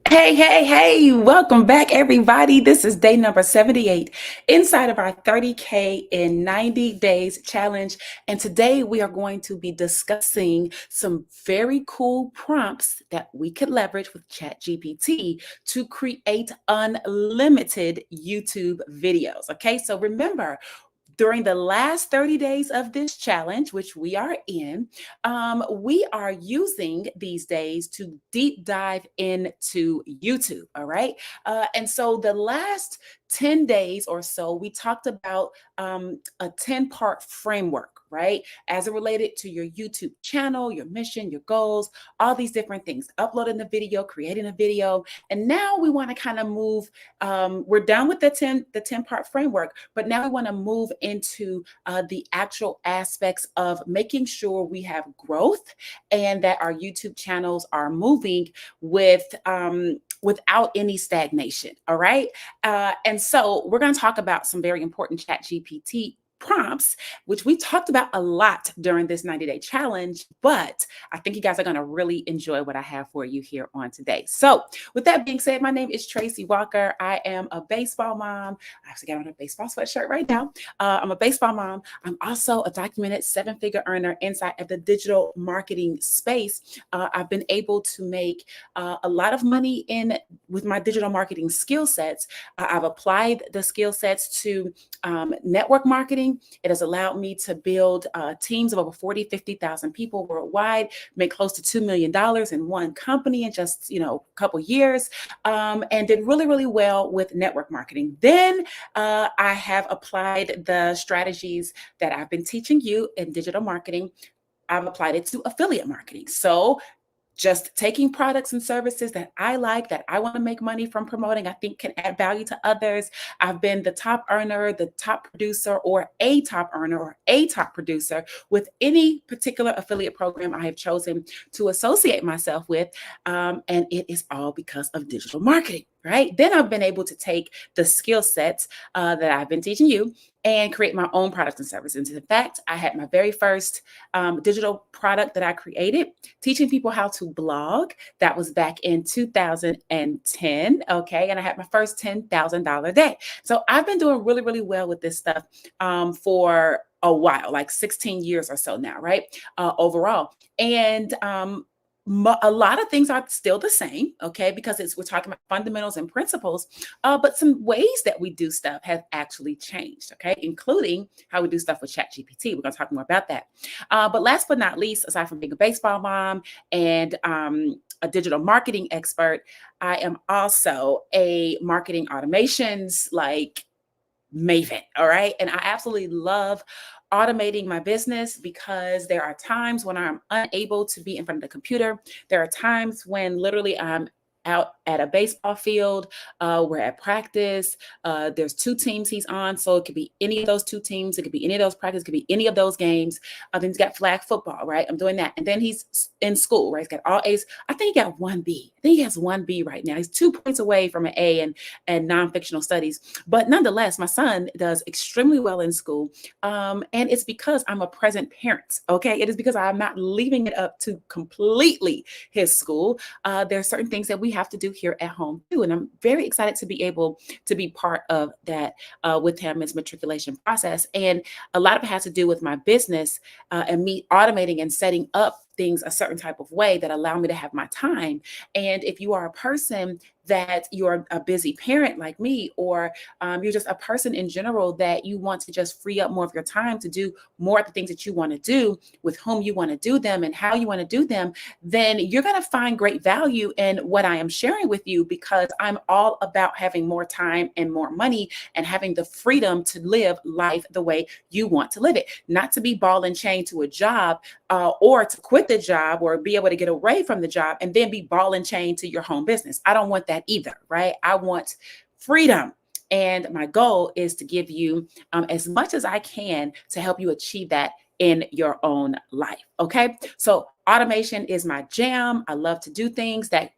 Hey, welcome back, everybody. This is day number 78 inside of our 30K in 90 days challenge. And today we are going to be discussing some very cool prompts that we could leverage with ChatGPT to create unlimited YouTube videos. Okay, so remember, during the last 30 days of this challenge, which we are in, we are using these days to deep dive into YouTube. All right. And so the last 10 days or so, we talked about a 10-part framework, right? As it related to your YouTube channel, your mission, your goals, all these different things, uploading the video, creating a video. And now we want to kind of move, we're done with the 10-part framework, but now we want to move into the actual aspects of making sure we have growth and that our YouTube channels are moving without any stagnation. All right. And so we're going to talk about some very important ChatGPT prompts, which we talked about a lot during this 90-day challenge, but I think you guys are going to really enjoy what I have for you here on today. So with that being said, my name is Tracy Walker. I am a baseball mom. I actually got on a baseball sweatshirt right now. I'm a baseball mom. I'm also a documented 7-figure earner inside of the digital marketing space. I've been able to make a lot of money with my digital marketing skill sets. I've applied the skill sets to network marketing. It has allowed me to build teams of over 40, 50,000 people worldwide, make close to $2 million in one company in just, a couple years, and did really, really well with network marketing. Then I have applied the strategies that I've been teaching you in digital marketing. I've applied it to affiliate marketing. So just taking products and services that I like, that I want to make money from promoting, I think can add value to others. I've been the top earner, the top producer, or a top earner, or a top producer with any particular affiliate program I have chosen to associate myself with. And it is all because of digital marketing, right? Then I've been able to take the skill sets that I've been teaching you and create my own products and services. In fact, I had my very first digital product that I created, teaching people how to blog. That was back in 2010. Okay. And I had my first $10,000 day. So I've been doing really, really well with this stuff for a while, like 16 years or so now, right? Overall. And a lot of things are still the same, okay, because we're talking about fundamentals and principles, but some ways that we do stuff have actually changed, okay, including how we do stuff with ChatGPT. We're going to talk more about that. But last but not least, aside from being a baseball mom and a digital marketing expert, I am also a marketing automations maven. All right. And I absolutely love automating my business because there are times when I'm unable to be in front of the computer. There are times when literally I'm out at a baseball field. We're at practice. There's 2 teams he's on. So it could be any of those 2 teams. It could be any of those practices. It could be any of those games. Then he's got flag football, right? I'm doing that. And then he's in school, right? He's got all A's. I think he got 1B. I think he has 1B right now. He's 2 points away from an A and non-fictional studies. But nonetheless, my son does extremely well in school. And it's because I'm a present parent, okay? It is because I'm not leaving it up to completely his school. There are certain things that we have to do here at home too. And I'm very excited to be able to be part of that with him, his matriculation process. And a lot of it has to do with my business and me automating and setting up things a certain type of way that allow me to have my time. And if you are a person that you're a busy parent like me, or you're just a person in general that you want to just free up more of your time to do more of the things that you want to do, with whom you want to do them and how you want to do them, then you're going to find great value in what I am sharing with you, because I'm all about having more time and more money and having the freedom to live life the way you want to live it, not to be ball and chain to a job or to quit the job or be able to get away from the job and then be ball and chain to your home business. I don't want that either, right? I want freedom. And my goal is to give you as much as I can to help you achieve that in your own life. Okay. So automation is my jam. I love to do things that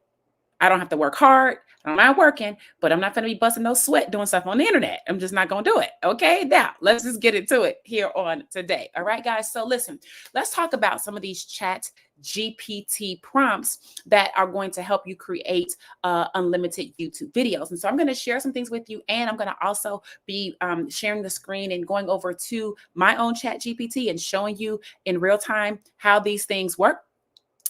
I don't have to work hard. I don't mind working, but I'm not going to be busting no sweat doing stuff on the internet. I'm just not going to do it. Okay. Now let's just get into it here on today. All right, guys. So listen, let's talk about some of these chat GPT prompts that are going to help you create unlimited YouTube videos. And so I'm going to share some things with you, and I'm going to also be sharing the screen and going over to my own chat GPT and showing you in real time how these things work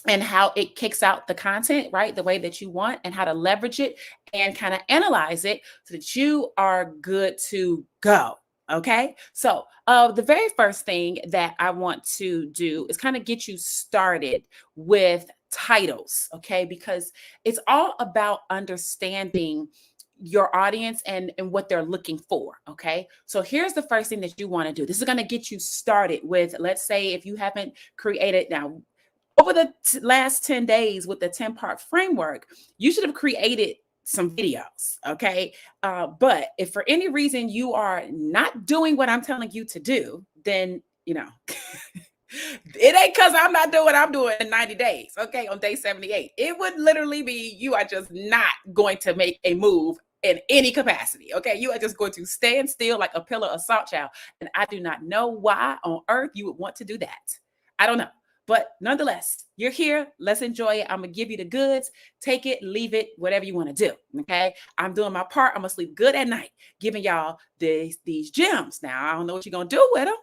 and how it kicks out the content, right? The way that you want, and how to leverage it and kind of analyze it so that you are good to go. Okay. So the very first thing that I want to do is kind of get you started with titles. Okay. Because it's all about understanding your audience and what they're looking for. Okay. So here's the first thing that you want to do. This is going to get you started with, let's say, if you haven't created now, over the last 10 days with the 10-part framework, you should have created some videos, okay? But if for any reason you are not doing what I'm telling you to do, then, it ain't because I'm not doing what I'm doing in 90 days, okay, on day 78. It would literally be you are just not going to make a move in any capacity, okay? You are just going to stand still like a pillar of salt, child. And I do not know why on earth you would want to do that. I don't know. But nonetheless, you're here. Let's enjoy it. I'm going to give you the goods. Take it, leave it, whatever you want to do. Okay. I'm doing my part. I'm going to sleep good at night, giving y'all these gems. Now, I don't know what you're going to do with them,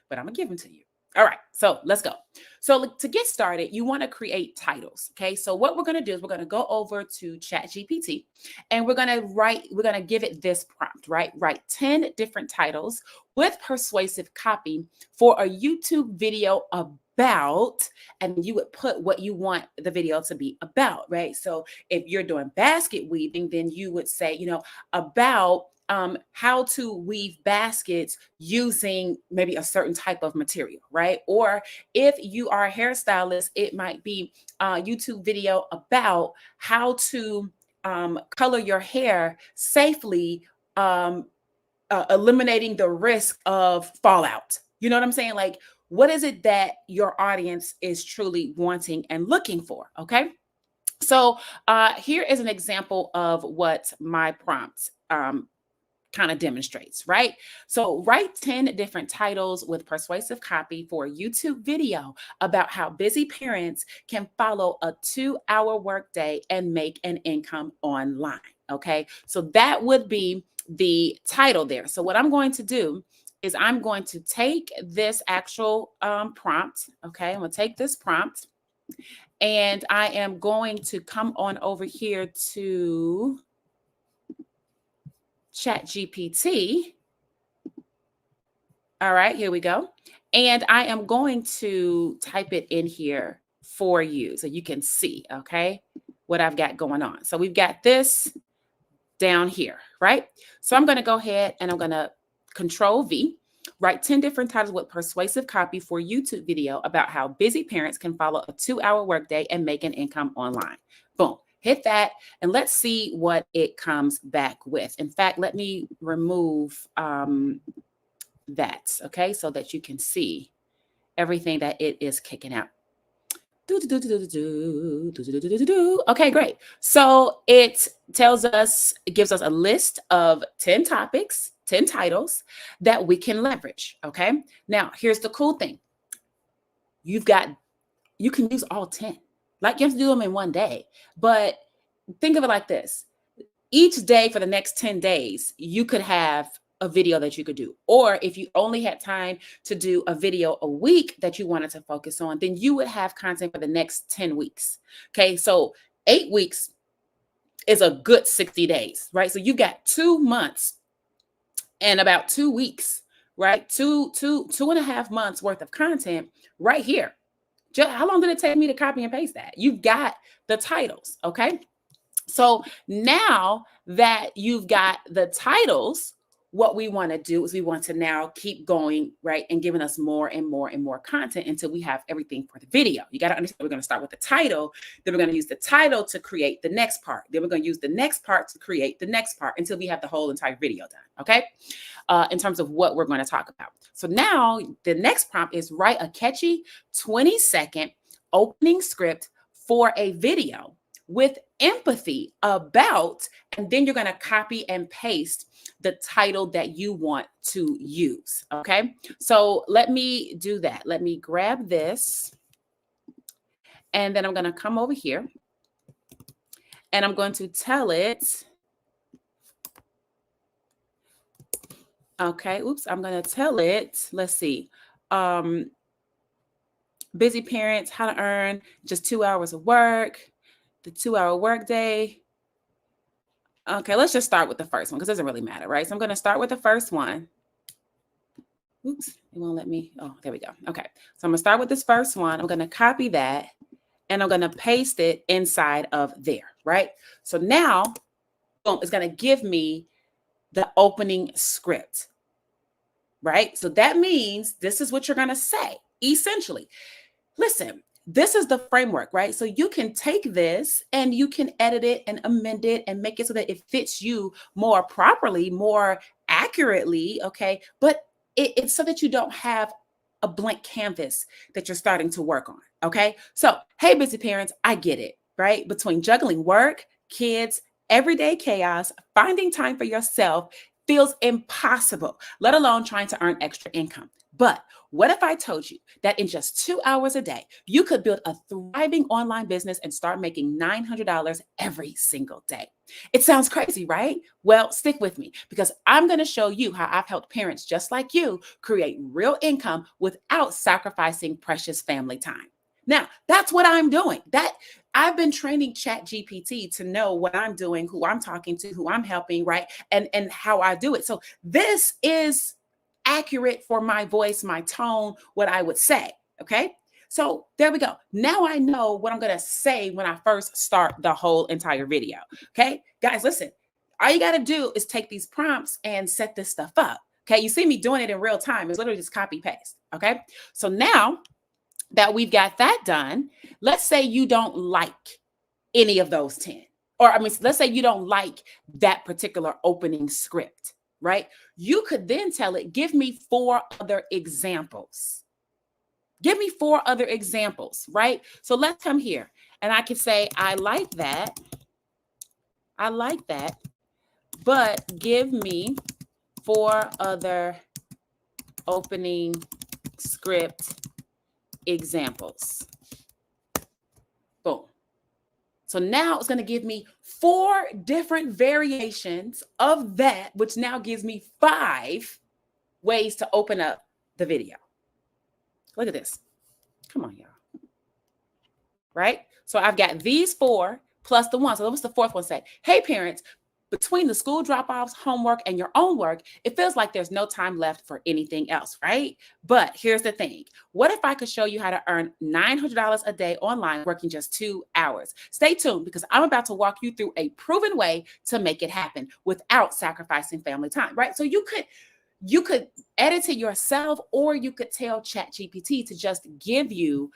but I'm going to give them to you. All right. So let's go. So to get started, you want to create titles. Okay. So what we're going to do is we're going to go over to ChatGPT and we're going to give it this prompt, right? Write 10 different titles with persuasive copy for a YouTube video about, and you would put what you want the video to be about, right? So if you're doing basket weaving, then you would say, about how to weave baskets using maybe a certain type of material, right? Or if you are a hairstylist, it might be a YouTube video about how to color your hair safely, eliminating the risk of fallout. You know what I'm saying? Like, what is it that your audience is truly wanting and looking for? Okay. So here is an example of what my prompt kind of demonstrates, right? So write 10 different titles with persuasive copy for a YouTube video about how busy parents can follow a 2-hour workday and make an income online. Okay. So that would be the title there. So what I'm going to do is I'm going to take this actual prompt. Okay. I'm going to take this prompt and I am going to come on over here to ChatGPT. All right, here we go. And I am going to type it in here for you so you can see, okay, what I've got going on. So we've got this down here, right? So I'm going to go ahead and I'm going to Control V, write 10 different titles with persuasive copy for YouTube video about how busy parents can follow a 2-hour workday and make an income online. Boom. Hit that and let's see what it comes back with. In fact, let me remove that, okay, so that you can see everything that it is kicking out. Okay, great. So it gives us a list of 10 topics, 10 titles that we can leverage. Okay. Now, here's the cool thing. You can use all 10. Like, you have to do them in one day, but think of it like this. Each day for the next 10 days, you could have a video that you could do. Or if you only had time to do a video a week that you wanted to focus on, then you would have content for the next 10 weeks. Okay. So 8 weeks is a good 60 days, right? So you got 2 months and about 2 weeks, right? Two and a half months worth of content right here. How long did it take me to copy and paste that? You've got the titles. Okay. So now that you've got the titles, what we want to do is we want to now keep going, right, and giving us more and more and more content until we have everything for the video. You got to understand, we're going to start with the title, then we're going to use the title to create the next part. Then we're going to use the next part to create the next part until we have the whole entire video done, okay, in terms of what we're going to talk about. So now the next prompt is write a catchy 20-second opening script for a video with empathy about, and then you're going to copy and paste the title that you want to use. Okay. So let me do that. Let me grab this, and then I'm going to come over here and I'm going to tell it. Okay. Oops. I'm going to tell it. Let's see. Busy parents, how to earn just 2 hours of work, the 2-hour workday. Okay, let's just start with the first one because it doesn't really matter, right? So I'm going to start with the first one. Oops, it won't let me. Oh, there we go. Okay, so I'm going to start with this first one. I'm going to copy that and I'm going to paste it inside of there, right? So now, boom, it's going to give me the opening script, right? So that means this is what you're going to say, essentially. Listen, this is the framework, right? So you can take this and you can edit it and amend it and make it so that it fits you more properly, more accurately, okay? But it's so that you don't have a blank canvas that you're starting to work on, okay? So, hey, busy parents, I get it, right? Between juggling work, kids, everyday chaos, finding time for yourself feels impossible, let alone trying to earn extra income. But what if I told you that in just 2 hours a day, you could build a thriving online business and start making $900 every single day? It sounds crazy, right? Well, stick with me because I'm going to show you how I've helped parents just like you create real income without sacrificing precious family time. Now, that's what I'm doing. I've been training ChatGPT to know what I'm doing, who I'm talking to, who I'm helping, right? And how I do it. So this is accurate for my voice, my tone, what I would say. Okay. So there we go. Now I know what I'm going to say when I first start the whole entire video. Okay. Guys, listen, all you got to do is take these prompts and set this stuff up. Okay. You see me doing it in real time. It's literally just copy paste. Okay. So now that we've got that done, let's say you don't like any of those 10. Or I mean, let's say you don't like that particular opening script, right? You could then tell it, give me 4 other examples. Give me 4 other examples, right? So let's come here and I can say, I like that, but give me 4 other opening script examples. Boom. So now it's going to give me 4 different variations of that, which now gives me 5 ways to open up the video. Look at this. Come on, y'all. Right? So I've got these 4 plus the 1. So what's the 4th one say? Hey, parents, between the school drop-offs, homework, and your own work, it feels like there's no time left for anything else, right? But here's the thing. What if I could show you how to earn $900 a day online working just 2 hours? Stay tuned because I'm about to walk you through a proven way to make it happen without sacrificing family time, right? So you could edit it yourself, or you could tell ChatGPT to just give you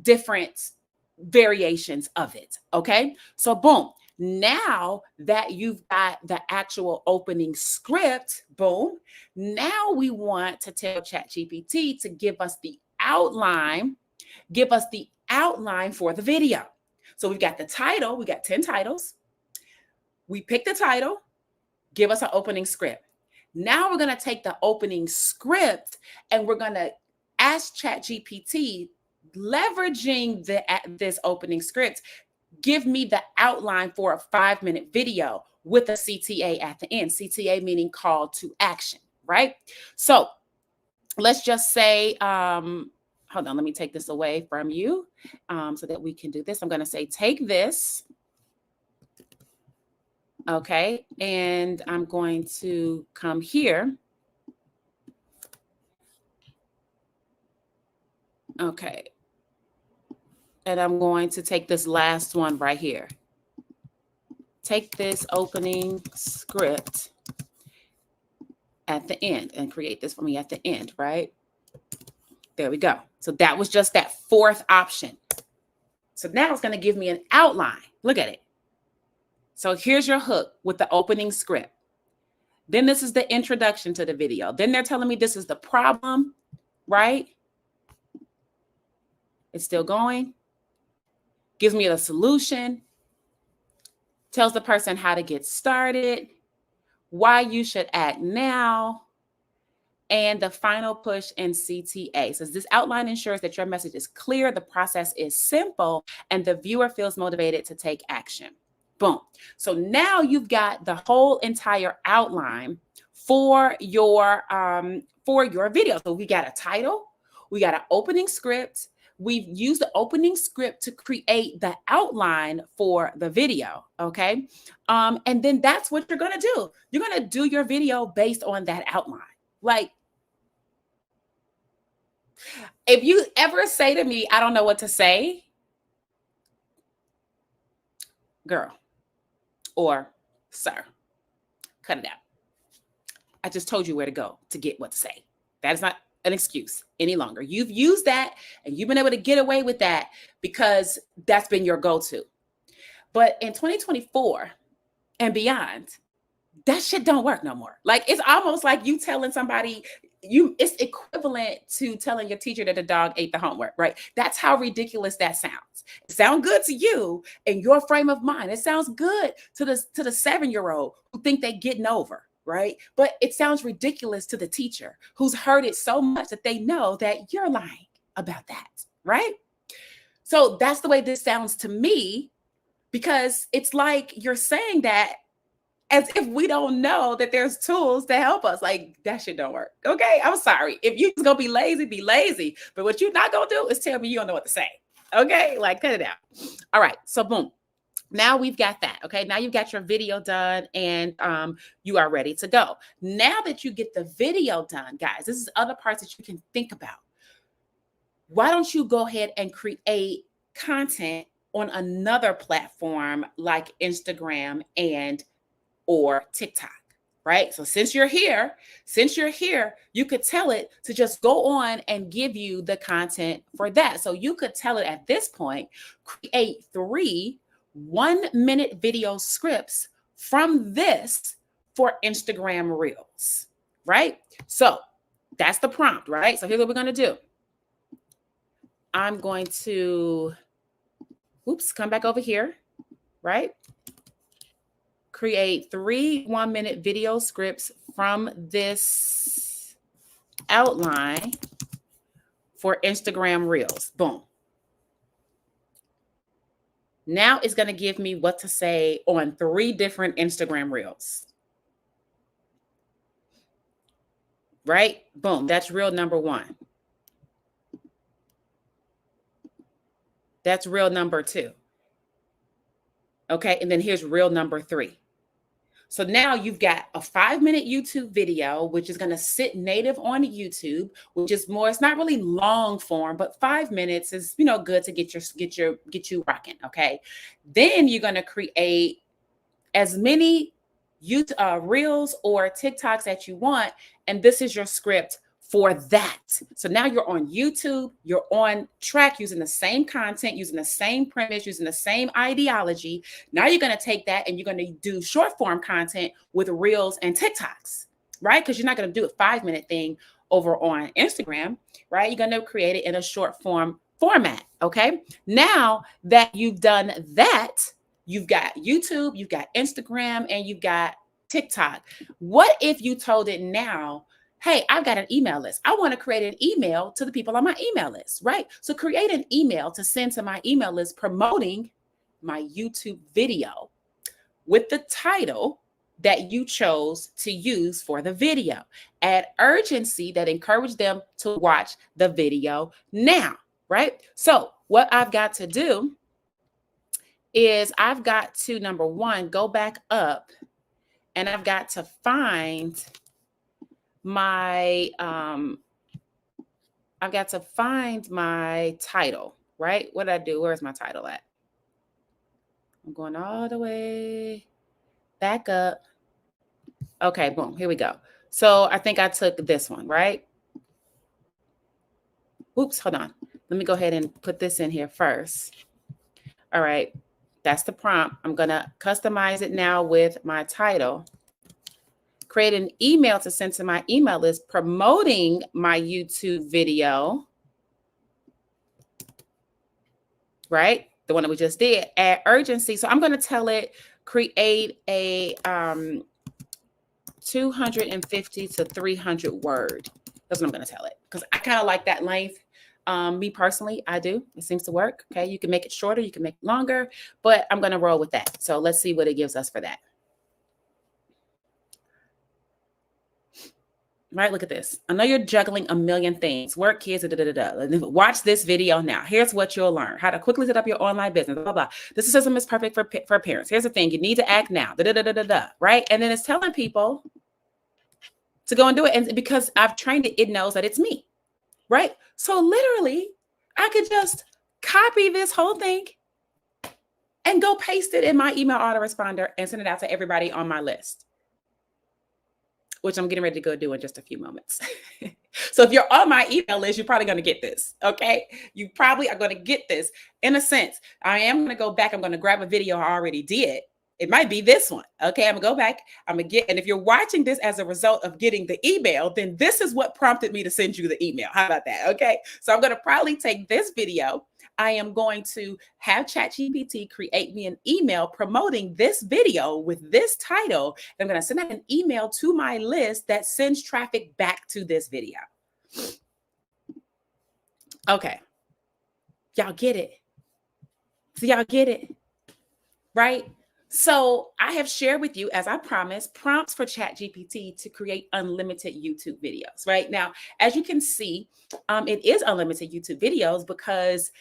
different variations of it, okay? So boom. Now that you've got the actual opening script, boom, now we want to tell ChatGPT to give us the outline for the video. So we've got the title, we got 10 titles. We pick the title, give us an opening script. Now we're going to take the opening script and we're going to ask ChatGPT, leveraging this opening script, give me the outline for a 5-minute video with a CTA at the end. CTA meaning call to action, right? So let's just say, hold on, let me take this away from you so that we can do this. I'm going to say, take this. Okay. And I'm going to come here. Okay. And I'm going to take this last one right here. Take this opening script at the end and create this for me at the end, right? There we go. So that was just that 4th option. So now it's going to give me an outline. Look at it. So here's your hook with the opening script. Then this is the introduction to the video. Then they're telling me this is the problem, right? It's still going. Gives me the solution. tells the person how to get started, why you should act now, and the final push in CTA. So this outline ensures that your message is clear, the process is simple, and the viewer feels motivated to take action. Boom. So now you've got the whole entire outline for your video. So we got a title, we got an opening script. We've used the opening script to create the outline for the video. Okay. And then that's what you're going to do. You're going to do your video based on that outline. Like, if you ever say to me, I don't know what to say, girl or sir, cut it out. I just told you where to go to get what to say. That is not an excuse any longer. You've used that and you've been able to get away with that because that's been your go-to. But in 2024 and beyond, that shit don't work no more. Like, it's almost like you telling somebody, it's equivalent to telling your teacher that the dog ate the homework, right? That's how ridiculous that sounds. It sounds good to you in your frame of mind. It sounds good to the 7-year-old who think they getting over, right? But it sounds ridiculous to the teacher who's heard it so much that they know that you're lying about that, right? So that's the way this sounds to me, because it's like you're saying that as if we don't know that there's tools to help us. Like, that shit don't work. Okay, I'm sorry. If you're gonna be lazy. But what you're not gonna do is tell me you don't know what to say. Okay, like, cut it out. All right, so boom. Now we've got that. Okay, now you've got your video done and you are ready to go. Now that you get the video done, guys, this is other parts that you can think about. Why don't you go ahead and create content on another platform like Instagram or TikTok, right? So since you're here, you could tell it to just go on and give you the content for that. So you could tell it at this point, create 3 1-minute video scripts from this for Instagram Reels, right? So that's the prompt, right? So here's what we're going to do. I'm going to, come back over here, right? Create 3 1-minute video scripts from this outline for Instagram Reels. Boom. Now it's going to give me what to say on 3 different Instagram Reels. Right? Boom. That's reel number 1. That's reel number 2. Okay. And then here's reel number 3. So now you've got a 5-minute YouTube video, which is going to sit native on YouTube, which is more, it's not really long form, but 5 minutes is, good to get you rocking. Okay. Then you're going to create as many YouTube Reels or TikToks that you want. And this is your script for that. So now you're on YouTube, you're on track using the same content, using the same premise, using the same ideology. Now you're going to take that and you're going to do short form content with Reels and TikToks, right? Because you're not going to do a 5-minute thing over on Instagram, right? You're going to create it in a short form format. Okay. Now that you've done that, you've got YouTube, you've got Instagram, and you've got TikTok. What if you told it now, hey, I've got an email list. I want to create an email to the people on my email list, right? So create an email to send to my email list promoting my YouTube video with the title that you chose to use for the video. Add urgency that encourage them to watch the video now, right? So what I've got to do is I've got to, number 1, go back up and I've got to find my title, right? What did I do? Where's my title at? I'm going all the way back up. Okay, boom, here we go. So I think I took this one, right? Oops, hold on. Let me go ahead and put this in here first. All right, that's the prompt. I'm gonna customize it now with my title. Create an email to send to my email list promoting my YouTube video, right? The one that we just did. Add urgency. So I'm going to tell it, create a 250 to 300 word. That's what I'm going to tell it, because I kind of like that length. Me personally, I do. It seems to work. Okay, you can make it shorter, you can make it longer, but I'm going to roll with that. So let's see what it gives us for that. Right, look at this. I know you're juggling a million things. Work, kids, Watch this video now. Here's what you'll learn: how to quickly set up your online business. Blah, blah, blah. This system is perfect for parents. Here's the thing: you need to act now. Right, and then it's telling people to go and do it. And because I've trained it, it knows that it's me. Right. So literally, I could just copy this whole thing and go paste it in my email autoresponder and send it out to everybody on my list, which I'm getting ready to go do in just a few moments. So if you're on my email list, you're probably going to get this. Okay. You probably are going to get this in a sense. I am going to go back. I'm going to grab a video I already did. It might be this one. Okay. I'm gonna go back. I'm gonna get, and if you're watching this as a result of getting the email, then this is what prompted me to send you the email. How about that? Okay. So I'm going to probably take this video. I am going to have ChatGPT create me an email promoting this video with this title. I'm going to send out an email to my list that sends traffic back to this video. Okay. Y'all get it. So y'all get it, right? So I have shared with you, as I promised, prompts for ChatGPT to create unlimited YouTube videos. Right now, as you can see, it is unlimited YouTube videos, because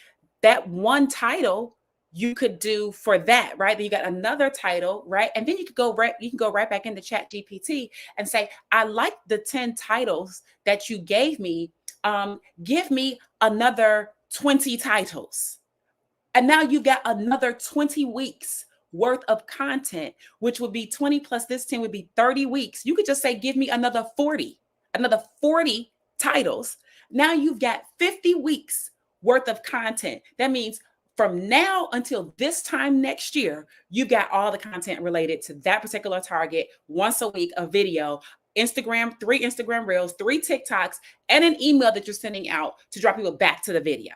that one title you could do for that, right? Then you got another title, right? And then you could go right back into ChatGPT and say, I like the 10 titles that you gave me. Give me another 20 titles. And now you got another 20 weeks worth of content, which would be 20 plus this 10 would be 30 weeks. You could just say, give me another 40 titles. Now you've got 50 weeks worth of content. That means from now until this time next year, you got all the content related to that particular target, once a week, a video, Instagram, 3 Instagram reels, 3 TikToks, and an email that you're sending out to draw people back to the video.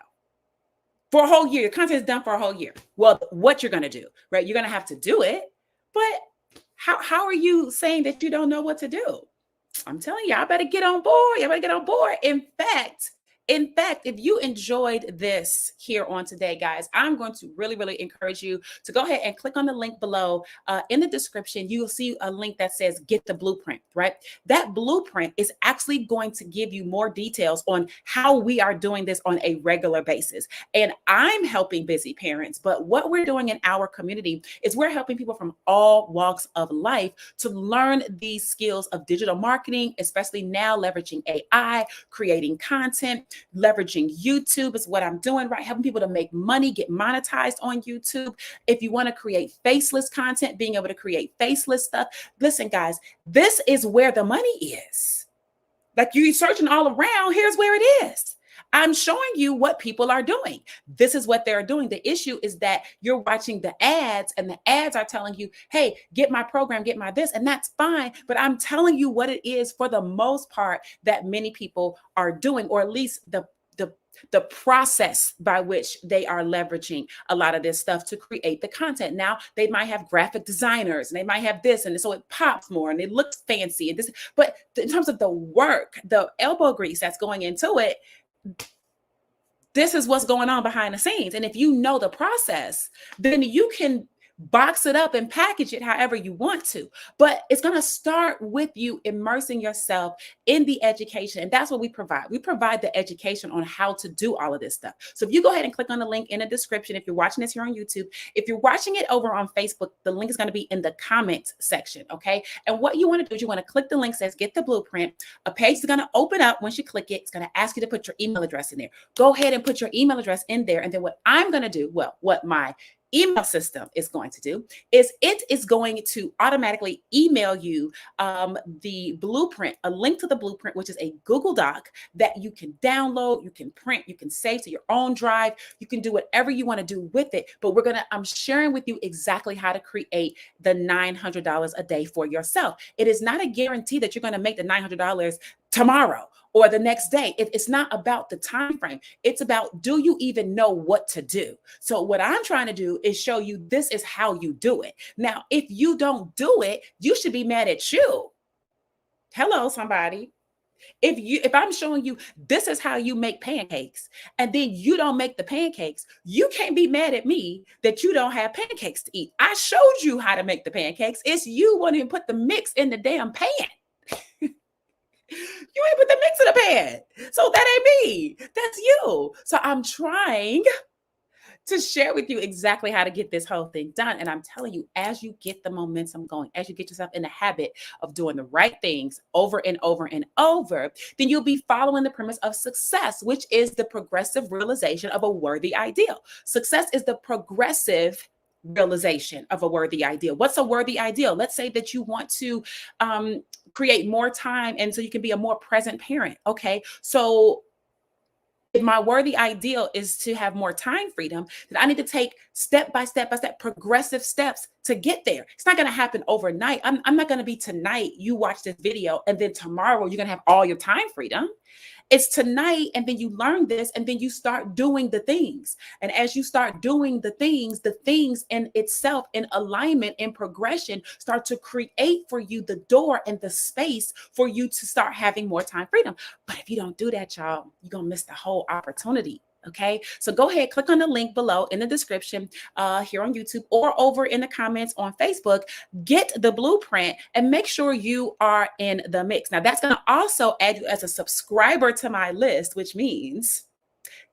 For a whole year, your content is done for a whole year. Well, what you're going to do, right? You're going to have to do it, but how are you saying that you don't know what to do? I'm telling you, I better get on board. You better get on board. In fact, if you enjoyed this here on today, guys, I'm going to really, really encourage you to go ahead and click on the link below. In the description, you will see a link that says get the blueprint, right? That blueprint is actually going to give you more details on how we are doing this on a regular basis. And I'm helping busy parents, but what we're doing in our community is we're helping people from all walks of life to learn these skills of digital marketing, especially now leveraging AI, creating content, leveraging YouTube is what I'm doing, right? Helping people to make money, get monetized on YouTube. If you want to create faceless content, being able to create faceless stuff. Listen, guys, this is where the money is. Like, you're searching all around, here's where it is. I'm showing you what people are doing. This is what they're doing. The issue is that you're watching the ads, and the ads are telling you, hey, get my program, get my this, and that's fine. But I'm telling you what it is for the most part that many people are doing, or at least the process by which they are leveraging a lot of this stuff to create the content. Now, they might have graphic designers, and they might have this, and so it pops more and it looks fancy and this, but in terms of the work, the elbow grease that's going into it, this is what's going on behind the scenes. And if you know the process, then you can box it up and package it however you want to. But it's going to start with you immersing yourself in the education. And that's what we provide. We provide the education on how to do all of this stuff. So if you go ahead and click on the link in the description, if you're watching this here on YouTube, if you're watching it over on Facebook, the link is going to be in the comments section. Okay. And what you want to do is you want to click the link that says get the blueprint. A page is going to open up. Once you click it, it's going to ask you to put your email address in there. Go ahead and put your email address in there. And then what I'm going to do, well, what my email system is going to do is it is going to automatically email you the blueprint, a link to the blueprint, which is a Google Doc that you can download, you can print, you can save to your own drive, you can do whatever you want to do with it. But I'm sharing with you exactly how to create the $900 a day for yourself. It is not a guarantee that you're going to make the $900 tomorrow or the next day. It's not about the time frame. It's about, do you even know what to do? So what I'm trying to do is show you this is how you do it. Now, if you don't do it, you should be mad at you. Hello, somebody. If I'm showing you this is how you make pancakes and then you don't make the pancakes, you can't be mad at me that you don't have pancakes to eat. I showed you how to make the pancakes. It's you wanting to put the mix in the damn pan. You ain't put the mix in the pan. So that ain't me. That's you. So I'm trying to share with you exactly how to get this whole thing done. And I'm telling you, as you get the momentum going, as you get yourself in the habit of doing the right things over and over and over, then you'll be following the premise of success, which is the progressive realization of a worthy ideal. Success is the progressive realization of a worthy ideal. What's a worthy ideal? Let's say that you want to create more time and so you can be a more present parent. Okay. So if my worthy ideal is to have more time freedom, then I need to take step by step by step, progressive steps to get there. It's not going to happen overnight. I'm not going to be tonight, you watch this video, and then tomorrow you're going to have all your time freedom. It's tonight, and then you learn this, and then you start doing the things. And as you start doing the things in itself, in alignment, in progression, start to create for you the door and the space for you to start having more time freedom. But if you don't do that, y'all, you're going to miss the whole opportunity. Okay, so go ahead, click on the link below in the description here on YouTube or over in the comments on Facebook. Get the blueprint and make sure you are in the mix. Now, that's going to also add you as a subscriber to my list, which means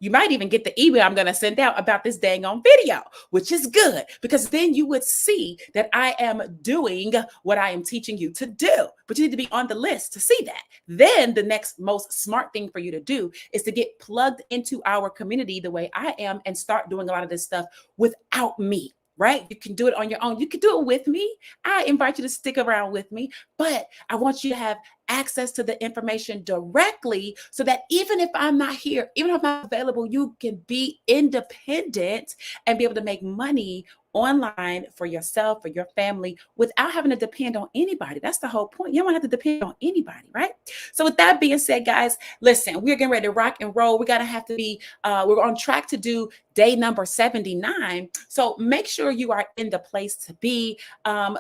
you might even get the email I'm going to send out about this dang on video, which is good because then you would see that I am doing what I am teaching you to do. But you need to be on the list to see that. Then the next most smart thing for you to do is to get plugged into our community the way I am and start doing a lot of this stuff without me. Right? You can do it on your own. You can do it with me. I invite you to stick around with me, but I want you to have access to the information directly so that even if I'm not here, even if I'm not available, you can be independent and be able to make money online for yourself, for your family, without having to depend on anybody. That's the whole point. You don't have to depend on anybody, right? So with that being said, guys, listen, we're getting ready to rock and roll. We're going to have to be, we're on track to do day number 79. So make sure you are in the place to be.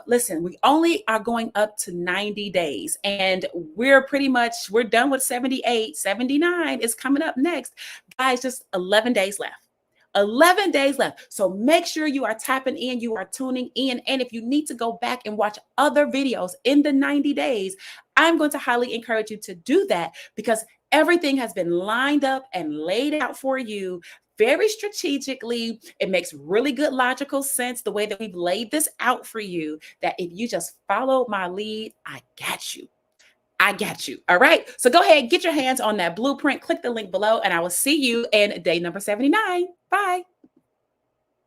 Listen, we only are going up to 90 days and we're done with 78. 79 is coming up next. Guys, just 11 days left. 11 days left. So make sure you are tapping in, you are tuning in. And if you need to go back and watch other videos in the 90 days, I'm going to highly encourage you to do that because everything has been lined up and laid out for you very strategically. It makes really good logical sense the way that we've laid this out for you, that if you just follow my lead, I got you. I got you. All right. So go ahead, get your hands on that blueprint, click the link below, and I will see you in day number 79. Bye.